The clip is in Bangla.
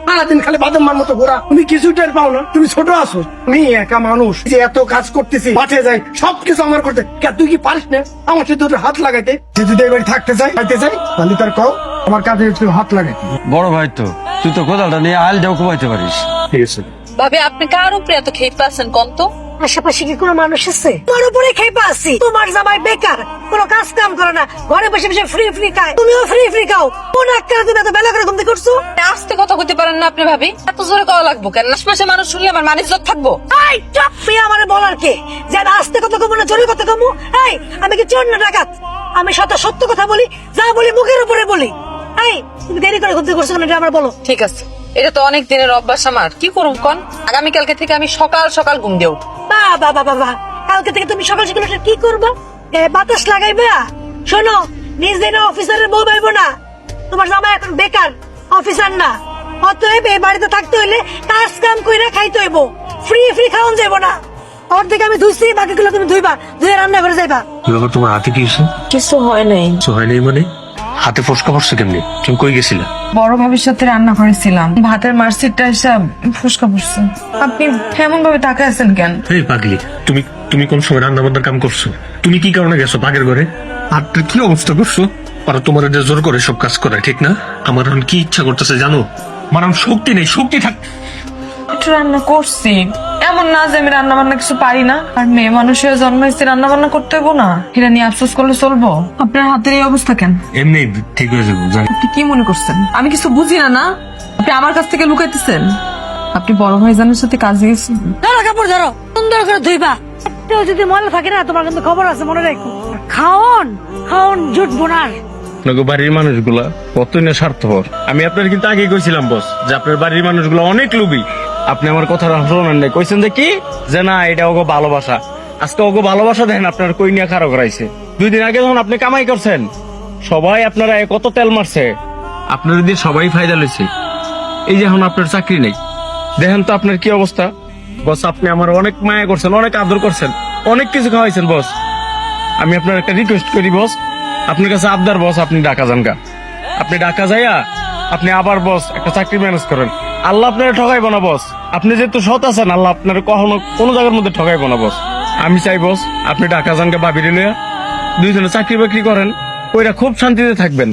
সারাদিন খালি বাদাম মার মতো ঘোরা, তুমি কিছু টের পাও না? তুমি ছোট আছো, আমি একা মানুষ যে এত কাজ করতেছি, মাঠে যাই, সবকিছু আমার করতে। তুই কি পারিস না আমার সাথে দুটো হাত লাগাইতে? যে যদি এবার থাকতে চাই, খাইতে চাই, তাহলে তার কও আমার কাজে একটু হাত লাগাইতে। বড় ভাই তো, তুই তো কোদালটা নিয়ে আল যাও ঘুমাইতে পারিস। ঠিক আছে ভাবি, আপনি কার উপরে এত খেপে আছেন কোন তো? আশেপাশে কি কোনো মানুষ আছে? তোমার উপরে খেপে আছি। তোমার জামাই বেকার, কোনো কাজ কাম করে না, ঘরে বসে বসে ফ্রি ফ্রি খায়, তুমিও ফ্রি ফ্রি খাও। কোন একটা তুমি এত বেলা করে ঘুমতে করছো? আস্তে কথা কইতে পারেন না আপনি ভাবি? এত জোরে কওয়া লাগবো কেন? আশপাশে মানুষ শুনলে আমার মান ইজ্জত থাকবো? এই চুপ, তুই আমারে বলার কে? যে আমি আস্তে কথা কমু না জোরে কথা কমু? এই আমি কি চোর না ডাকাত? আমি সত্য কথা বলি, যা বলি মুখের উপরে বলি। এই তুমি দেরি করে ঘুমতে করছো কেন, এটা আমার বলো। ঠিক আছে, এটা তো অনেক দিনের অভ্যাস আমার, কি করুম কোন? আগামীকালকে থেকে আমি সকাল সকাল ঘুম দেব। বাবা বাবা বাবা, কালকে থেকে তুমি সকাল সকাল উঠে কি করবা? বাতাস লাগাইবা? শোনো, নিজ দিনে অফিসারের বউ পাইবো না। তোমার জামাই এখন বেকার, অফিসার না। অতএব এই বাড়িতে থাকতে হইলে কাজ কাম কইরা খাইতে হইব, ফ্রি ফ্রি খাওয়ান যাইব না। অর্ধেক আমি ধুইছি, বাকিগুলো তুমি ধুইবা, ধুয়ে রান্না করে যাইবা। কি ব্যাপার, তোমার হাতে কি হয়েছে? কিছু হয় নাই। কিছু হয় নাই মানে? হাতে ফসকা পড়ছে কেমনি? তুমি কই গেছিলা? বড় ভাবির সাথে রান্না করেছিলাম, ভাতের মার্কশিটটা এসে ফুসকা পড়ছে। আপনি এমন ভাবে তাকায় আছেন কেন? এই পাগলি, তুমি তুমি কোন সময় রান্না বান্নার কাম করছো? তুমি কি কারণে গেছো পাগের ঘরে? আর কি অবস্থা করছো? আর তোমার যে জোর করে সব কাজ করায়, ঠিক না? আমার এখন কি ইচ্ছা করতেছে জানো? আমার এখন শক্তি নেই, শক্তি থাক। একটু রান্না করছি, এমন না যে আমি রান্না বান্না কিছু পারি না। আর মেয়ে মানুষের জন্মাইছে, রান্না বান্না করতে হবো না? এটা নিয়ে আফসোস করলে চলবো? আপনার হাতের এই অবস্থা কেন? এমনি ঠিক হয়ে যাবো, জানি। আপনি কি মনে করছেন আমি কিছু বুঝি না? না, আপনি আমার কাছ থেকে লুকাইতেছেন। আপনি বড় ভাইজানের সাথে কাজে গেছেন। ধরো কাপড় ধরো, সুন্দর করে ধুইবা। একটাও যদি ময়লা থাকে না, তোমার কিন্তু খবর আছে, মনে রাখো। খাওন খাওন জুটবো না। আপনাকে বাড়ির মানুষগুলা কতই না স্বার্থপর। আমি আপনার কিন্তু আগে কইছিলাম বস, যে আপনার বাড়ির মানুষগুলো অনেক লোভী। আপনি আমার কথা শোনেন নাই, কইছেন যে কি, যে না এটা ওগো ভালোবাসা। আজকে ওগো ভালোবাসা দেখেন আপনার কই নিয়ে খারাপ করাইছে। 2 দিন আগে যখন আপনি কামাই করছেন, সবাই আপনারা কত তেল মারছে, আপনার দিয়ে সবাই ফায়দা লইছে। এই যে এখন আপনার চাকরি নেই, দেখেন তো আপনার কি অবস্থা। বস, আপনি আমার অনেক মায়া করছেন, অনেক আদর করছেন, অনেক কিছু খাওয়াইছেন বস। আমি আপনার একটা রিকোয়েস্ট করি বস, আপনার কাছে আবদার বস, আপনি ঢাকা যান গা। আপনি ঢাকা যাইয়া আপনি আবার বস একটা চাকরি ম্যানেজ করেন। আল্লাহ আপনারা ঠকাইবো না বস। আপনি যেহেতু সৎ আছেন, আল্লাহ আপনার কখনো কোনো জায়গার মধ্যে ঠকাইবো না বস। আমি চাই বস আপনি ঢাকা যান গা, ভাবিরে লইয়া 2 জনে চাকরি বাকরি করেন, ওইটা খুব শান্তিতে থাকবেন।